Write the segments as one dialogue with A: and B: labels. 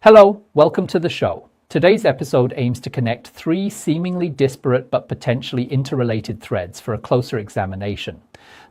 A: Hello, welcome to the show. Today's episode aims to connect three seemingly disparate but potentially interrelated threads for a closer examination.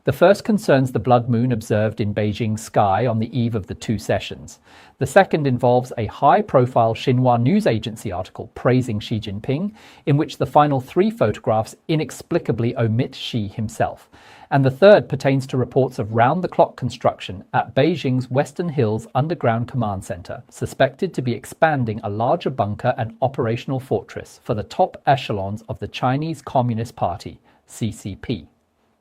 A: The first concerns the blood moon observed in Beijing's sky on the eve of the two sessions. The second involves a high-profile Xinhua news agency article praising Xi Jinping, in which the final three photographs inexplicably omit Xi himself. And the third pertains to reports of round-the-clock construction at Beijing's Western Hills Underground Command Center, suspected to be expanding a larger bunker and operational fortress for the top echelons of the Chinese Communist Party, CCP.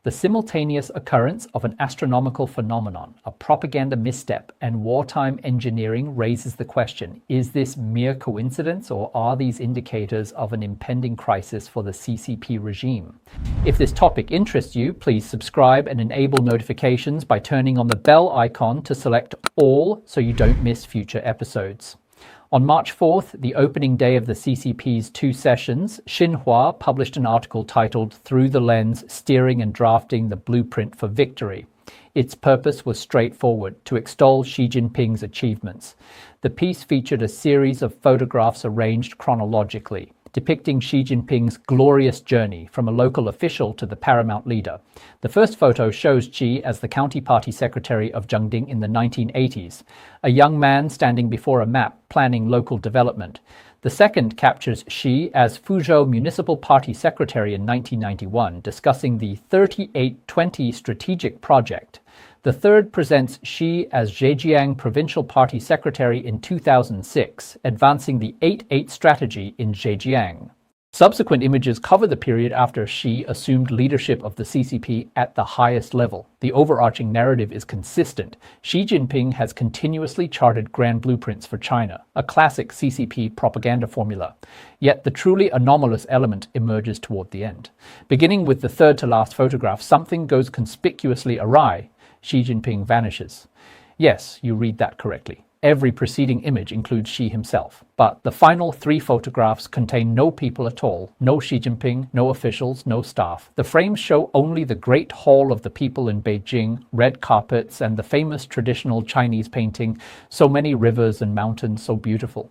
A: The simultaneous occurrence of an astronomical phenomenon, a propaganda misstep, and wartime engineering raises the question, is this mere coincidence or are these indicators of an impending crisis for the CCP regime? If this topic interests you, please subscribe and enable notifications by turning on the bell icon to select all so you don't miss future episodes. On March 4th, the opening day of the CCP's two sessions, Xinhua published an article titled "Through the Lens, Steering and Drafting the Blueprint for Victory." Its purpose was straightforward: to extol Xi Jinping's achievements. The piece featured a series of photographs arranged chronologically, depicting Xi Jinping's glorious journey from a local official to the paramount leader. The first photo shows Xi as the county party secretary of Jiangding in the 1980s, a young man standing before a map planning local development. The second captures Xi as Fuzhou Municipal Party Secretary in 1991, discussing the 3820 strategic project. The third presents Xi as Zhejiang Provincial Party Secretary in 2006, advancing the 8-8 strategy in Zhejiang. Subsequent images cover the period after Xi assumed leadership of the CCP at the highest level. The overarching narrative is consistent. Xi Jinping has continuously charted grand blueprints for China, a classic CCP propaganda formula. Yet the truly anomalous element emerges toward the end. Beginning with the third-to-last photograph, something goes conspicuously awry. Xi Jinping vanishes. Yes, you read that correctly. Every preceding image includes Xi himself, but the final three photographs contain no people at all, no Xi Jinping, no officials, no staff. The frames show only the Great Hall of the People in Beijing, red carpets, and the famous traditional Chinese painting, "So many rivers and mountains so beautiful."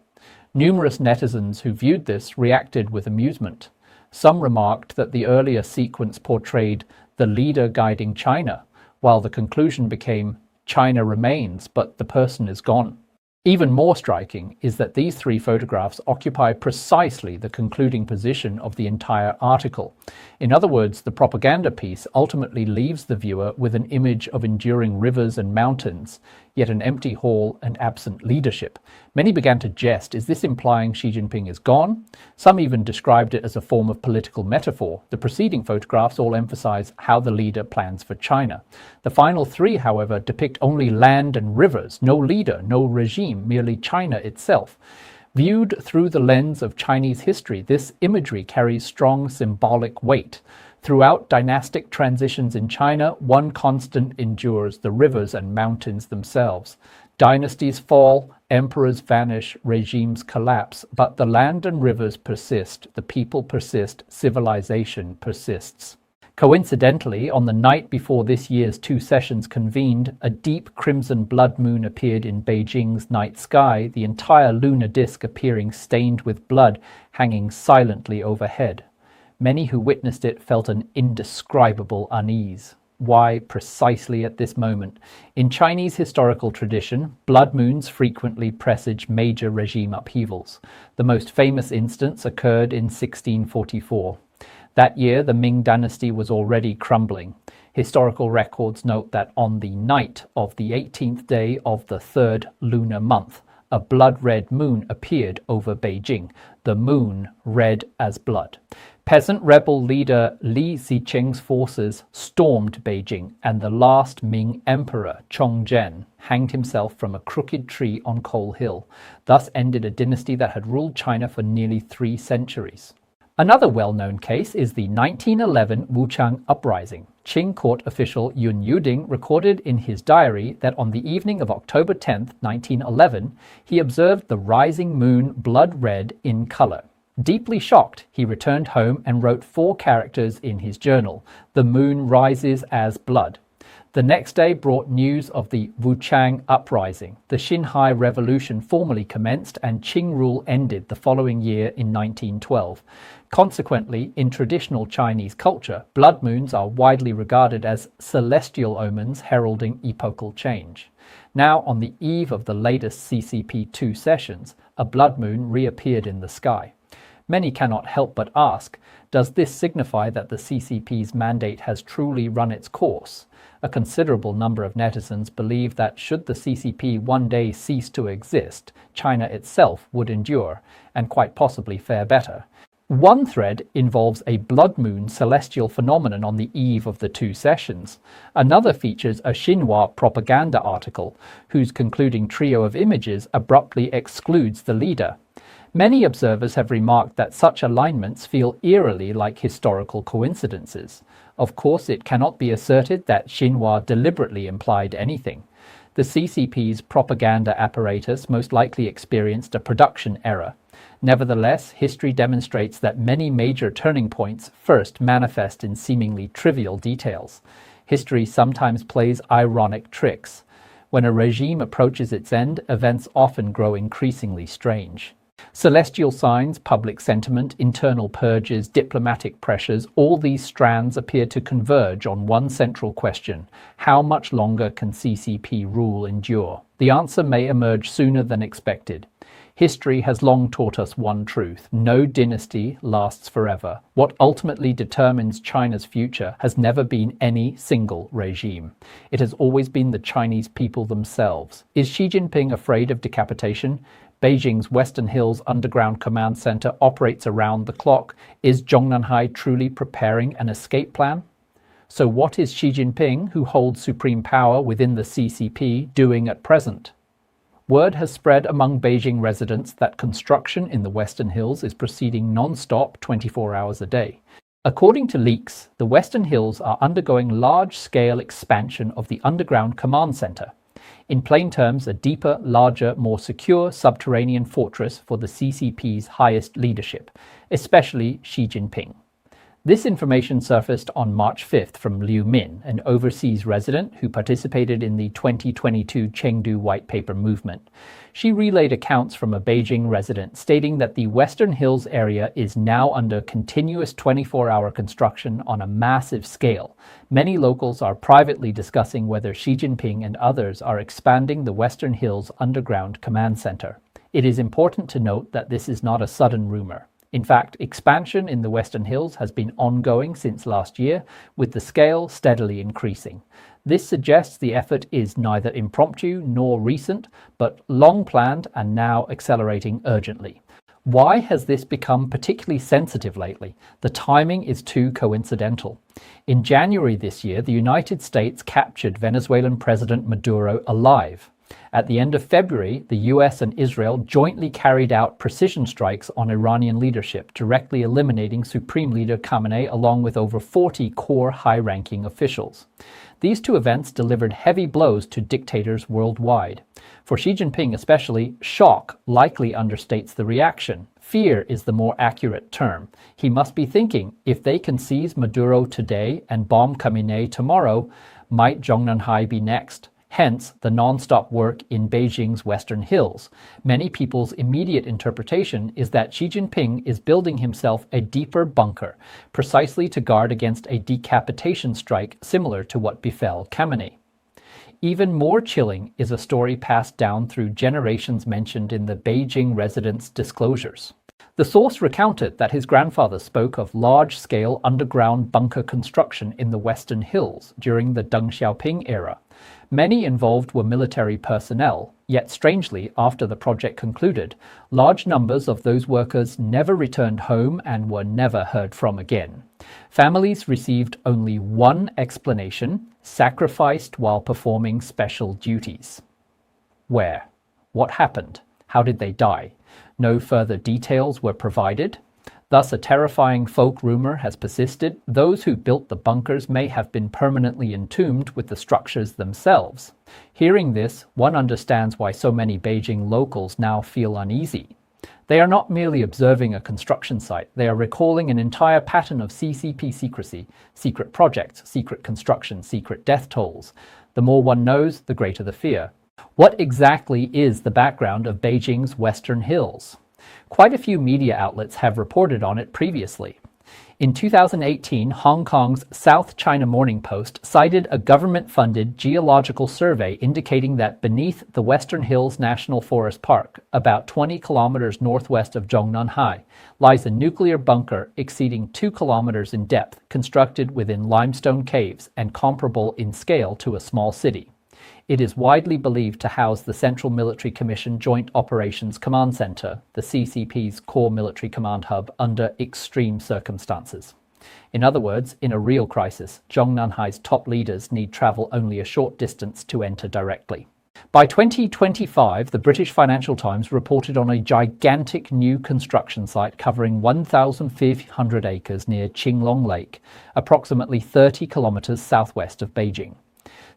A: Numerous netizens who viewed this reacted with amusement. Some remarked that the earlier sequence portrayed the leader guiding China, while the conclusion became "China remains, but the person is gone." Even more striking is that these three photographs occupy precisely the concluding position of the entire article. In other words, the propaganda piece ultimately leaves the viewer with an image of enduring rivers and mountains, yet an empty hall and absent leadership. Many began to jest, is this implying Xi Jinping is gone? Some even described it as a form of political metaphor. The preceding photographs all emphasize how the leader plans for China. The final three, however, depict only land and rivers, no leader, no regime, merely China itself. Viewed through the lens of Chinese history, this imagery carries strong symbolic weight. Throughout dynastic transitions in China, one constant endures: the rivers and mountains themselves. Dynasties fall, emperors vanish, regimes collapse, but the land and rivers persist, the people persist, civilization persists. Coincidentally, on the night before this year's two sessions convened, a deep crimson blood moon appeared in Beijing's night sky, the entire lunar disk appearing stained with blood, hanging silently overhead. Many who witnessed it felt an indescribable unease. Why precisely at this moment? In Chinese historical tradition, blood moons frequently presage major regime upheavals. The most famous instance occurred in 1644. That year, the Ming dynasty was already crumbling. Historical records note that on the night of the 18th day of the third lunar month, a blood-red moon appeared over Beijing, the moon red as blood. Peasant rebel leader Li Zicheng's forces stormed Beijing, and the last Ming emperor, Chongzhen, hanged himself from a crooked tree on Coal Hill. Thus ended a dynasty that had ruled China for nearly 3 centuries. Another well-known case is the 1911 Wuchang Uprising. Qing court official Yun Yuding recorded in his diary that on the evening of October 10, 1911, he observed the rising moon blood red in color. Deeply shocked, he returned home and wrote 4 characters in his journal: "The moon rises as blood." The next day brought news of the Wuchang Uprising. The Xinhai Revolution formally commenced and Qing rule ended the following year in 1912. Consequently, in traditional Chinese culture, blood moons are widely regarded as celestial omens heralding epochal change. Now, on the eve of the latest CCP2 sessions, a blood moon reappeared in the sky. Many cannot help but ask, does this signify that the CCP's mandate has truly run its course? A considerable number of netizens believe that should the CCP one day cease to exist, China itself would endure, and quite possibly fare better. One thread involves a blood moon celestial phenomenon on the eve of the two sessions. Another features a Xinhua propaganda article, whose concluding trio of images abruptly excludes the leader. Many observers have remarked that such alignments feel eerily like historical coincidences. Of course, it cannot be asserted that Xinhua deliberately implied anything. The CCP's propaganda apparatus most likely experienced a production error. Nevertheless, history demonstrates that many major turning points first manifest in seemingly trivial details. History sometimes plays ironic tricks. When a regime approaches its end, events often grow increasingly strange. Celestial signs, public sentiment, internal purges, diplomatic pressures, all these strands appear to converge on one central question: how much longer can CCP rule endure? The answer may emerge sooner than expected. History has long taught us one truth: no dynasty lasts forever. What ultimately determines China's future has never been any single regime. It has always been the Chinese people themselves. Is Xi Jinping afraid of decapitation? Beijing's Western Hills Underground Command Center operates around the clock. Is Zhongnanhai truly preparing an escape plan? So what is Xi Jinping, who holds supreme power within the CCP, doing at present? Word has spread among Beijing residents that construction in the Western Hills is proceeding non-stop 24 hours a day. According to leaks, the Western Hills are undergoing large-scale expansion of the underground command center. In plain terms, a deeper, larger, more secure subterranean fortress for the CCP's highest leadership, especially Xi Jinping. This information surfaced on March 5th from Liu Min, an overseas resident who participated in the 2022 Chengdu White Paper movement. She relayed accounts from a Beijing resident stating that the Western Hills area is now under continuous 24-hour construction on a massive scale. Many locals are privately discussing whether Xi Jinping and others are expanding the Western Hills Underground Command Center. It is important to note that this is not a sudden rumor. In fact, expansion in the Western Hills has been ongoing since last year, with the scale steadily increasing. This suggests the effort is neither impromptu nor recent, but long planned and now accelerating urgently. Why has this become particularly sensitive lately? The timing is too coincidental. In January this year, the United States captured Venezuelan President Maduro alive. At the end of February, the US and Israel jointly carried out precision strikes on Iranian leadership, directly eliminating Supreme Leader Khamenei along with over 40 core high-ranking officials. These two events delivered heavy blows to dictators worldwide. For Xi Jinping especially, shock likely understates the reaction. Fear is the more accurate term. He must be thinking, if they can seize Maduro today and bomb Khamenei tomorrow, might Zhongnanhai be next? Hence, the non-stop work in Beijing's Western Hills. Many people's immediate interpretation is that Xi Jinping is building himself a deeper bunker, precisely to guard against a decapitation strike similar to what befell Khamenei. Even more chilling is a story passed down through generations mentioned in the Beijing residents' disclosures. The source recounted that his grandfather spoke of large-scale underground bunker construction in the Western Hills during the Deng Xiaoping era. Many involved were military personnel, yet strangely, after the project concluded, large numbers of those workers never returned home and were never heard from again. Families received only one explanation: sacrificed while performing special duties. Where? What happened? How did they die? No further details were provided. Thus, a terrifying folk rumor has persisted. Those who built the bunkers may have been permanently entombed with the structures themselves. Hearing this, one understands why so many Beijing locals now feel uneasy. They are not merely observing a construction site, they are recalling an entire pattern of CCP secrecy, secret projects, secret construction, secret death tolls. The more one knows, the greater the fear. What exactly is the background of Beijing's Western Hills? Quite a few media outlets have reported on it previously. In 2018, Hong Kong's South China Morning Post cited a government-funded geological survey indicating that beneath the Western Hills National Forest Park, about 20 kilometers northwest of Zhongnanhai, lies a nuclear bunker exceeding 2 kilometers in depth, constructed within limestone caves and comparable in scale to a small city. It is widely believed to house the Central Military Commission Joint Operations Command Center, the CCP's core military command hub, under extreme circumstances. In other words, in a real crisis, Zhongnanhai's top leaders need travel only a short distance to enter directly. By 2025, the British Financial Times reported on a gigantic new construction site covering 1,500 acres near Qinglong Lake, approximately 30 kilometers southwest of Beijing.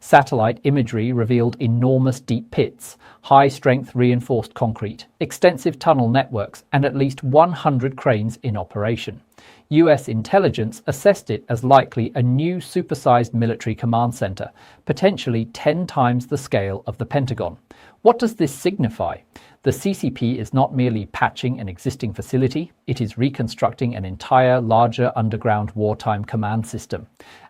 A: Satellite imagery revealed enormous deep pits, high-strength reinforced concrete, extensive tunnel networks, and at least 100 cranes in operation. US intelligence assessed it as likely a new supersized military command center, potentially 10 times the scale of the Pentagon. What does this signify? The CCP is not merely patching an existing facility, it is reconstructing an entire, larger underground wartime command system.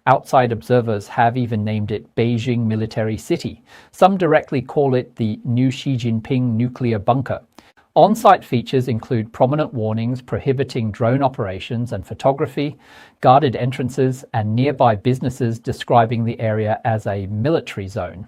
A: Outside observers have even named it Beijing Military City. Some directly call it the new Xi Jinping nuclear bunker. On-site features include prominent warnings prohibiting drone operations and photography, guarded entrances, and nearby businesses describing the area as a military zone.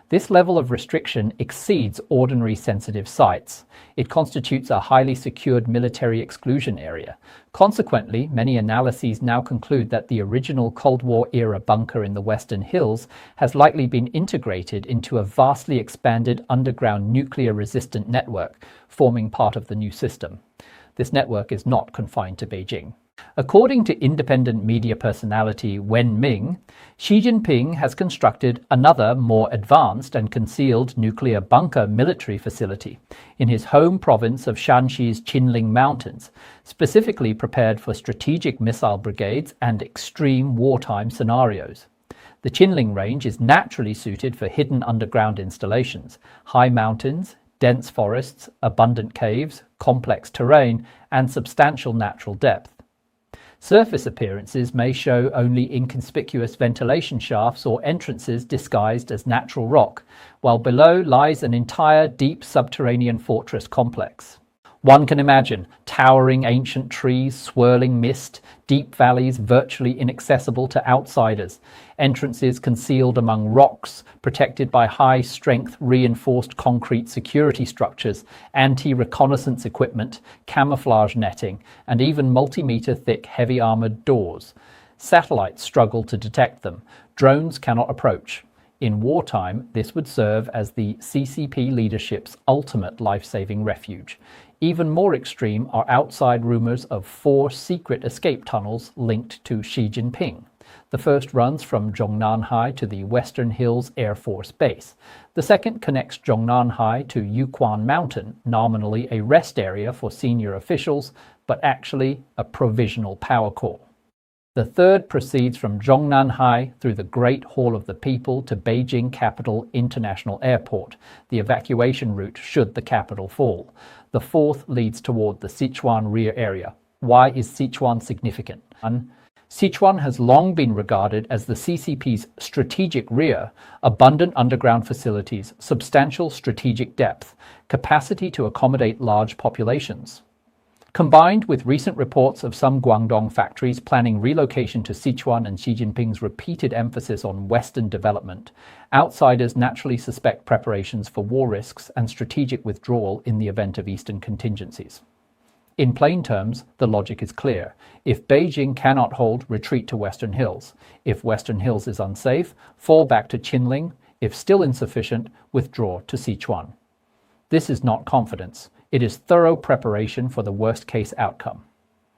A: This level of restriction exceeds ordinary sensitive sites. It constitutes a highly secured military exclusion area. Consequently, many analyses now conclude that the original Cold War-era bunker in the Western Hills has likely been integrated into a vastly expanded underground nuclear-resistant network, forming part of the new system. This network is not confined to Beijing. According to independent media personality Wen Ming, Xi Jinping has constructed another, more advanced and concealed nuclear bunker military facility in his home province of Shanxi's Qinling Mountains, specifically prepared for strategic missile brigades and extreme wartime scenarios. The Qinling Range is naturally suited for hidden underground installations, high mountains, dense forests, abundant caves, complex terrain, and substantial natural depth. Surface appearances may show only inconspicuous ventilation shafts or entrances disguised as natural rock, while below lies an entire deep subterranean fortress complex. One can imagine towering ancient trees, swirling mist, deep valleys virtually inaccessible to outsiders, entrances concealed among rocks, protected by high-strength reinforced concrete security structures, anti-reconnaissance equipment, camouflage netting, and even multi-meter-thick heavy armored doors. Satellites struggle to detect them. Drones cannot approach. In wartime, this would serve as the CCP leadership's ultimate life-saving refuge. Even more extreme are outside rumors of 4 secret escape tunnels linked to Xi Jinping. The first runs from Zhongnanhai to the Western Hills Air Force Base. The second connects Zhongnanhai to Yukon Mountain, nominally a rest area for senior officials, but actually a provisional power core. The third proceeds from Zhongnanhai through the Great Hall of the People to Beijing Capital International Airport, the evacuation route should the capital fall. The fourth leads toward the Sichuan rear area. Why is Sichuan significant? Sichuan has long been regarded as the CCP's strategic rear, abundant underground facilities, substantial strategic depth, capacity to accommodate large populations. Combined with recent reports of some Guangdong factories planning relocation to Sichuan and Xi Jinping's repeated emphasis on Western development, outsiders naturally suspect preparations for war risks and strategic withdrawal in the event of Eastern contingencies. In plain terms, the logic is clear. If Beijing cannot hold, retreat to Western Hills. If Western Hills is unsafe, fall back to Qinling. If still insufficient, withdraw to Sichuan. This is not confidence. It is thorough preparation for the worst-case outcome.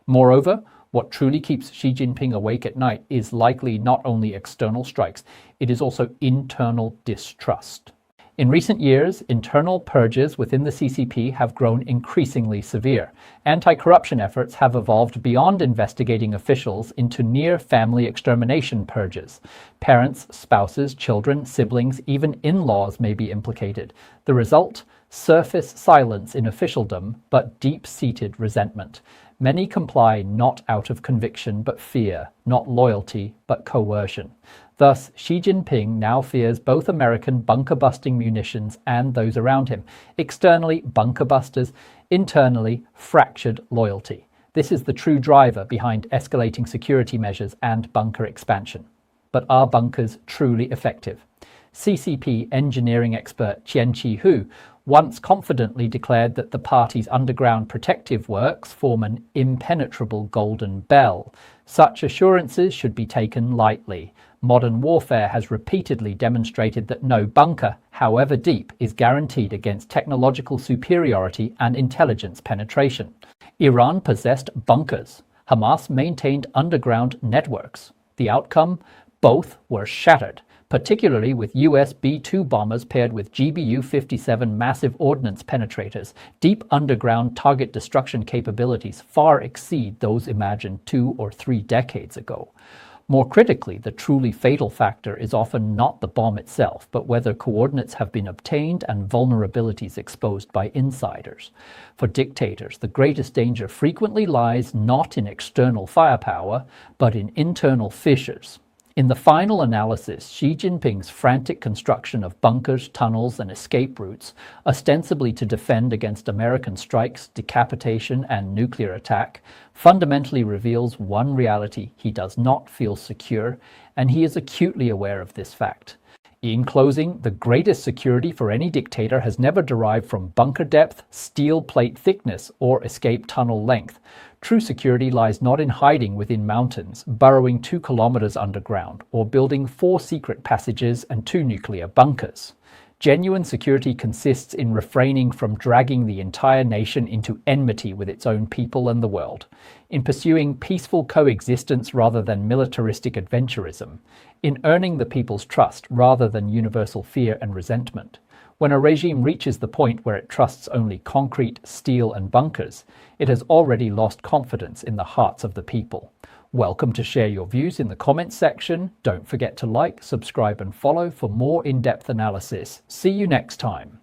A: Moreover, what truly keeps Xi Jinping awake at night is likely not only external strikes, it is also internal distrust. In recent years, internal purges within the CCP have grown increasingly severe. Anti-corruption efforts have evolved beyond investigating officials into near-family extermination purges. Parents, spouses, children, siblings, even in-laws may be implicated. The result? Surface silence in officialdom, but deep-seated resentment. Many comply not out of conviction but fear, not loyalty but coercion. Thus, Xi Jinping now fears both American bunker-busting munitions and those around him. Externally, bunker busters; internally, fractured loyalty. This is the true driver behind escalating security measures and bunker expansion. But are bunkers truly effective? CCP engineering expert Qian Qi-hu once confidently declared that the party's underground protective works form an impenetrable golden bell. Such assurances should be taken lightly. Modern warfare has repeatedly demonstrated that no bunker, however deep, is guaranteed against technological superiority and intelligence penetration. Iran possessed bunkers. Hamas maintained underground networks. The outcome? Both were shattered, particularly with US B-2 bombers paired with GBU-57 massive ordnance penetrators. Deep underground target destruction capabilities far exceed those imagined 2 or 3 decades ago. More critically, the truly fatal factor is often not the bomb itself, but whether coordinates have been obtained and vulnerabilities exposed by insiders. For dictators, the greatest danger frequently lies not in external firepower, but in internal fissures. In the final analysis, Xi Jinping's frantic construction of bunkers, tunnels, and escape routes, ostensibly to defend against American strikes, decapitation, and nuclear attack, fundamentally reveals one reality: he does not feel secure, and he is acutely aware of this fact. In closing, the greatest security for any dictator has never derived from bunker depth, steel plate thickness, or escape tunnel length. True security lies not in hiding within mountains, burrowing 2 kilometers underground, or building 4 secret passages and 2 nuclear bunkers. Genuine security consists in refraining from dragging the entire nation into enmity with its own people and the world, in pursuing peaceful coexistence rather than militaristic adventurism, in earning the people's trust rather than universal fear and resentment. When a regime reaches the point where it trusts only concrete, steel, and bunkers, it has already lost confidence in the hearts of the people. Welcome to share your views in the comments section. Don't forget to like, subscribe, and follow for more in-depth analysis. See you next time.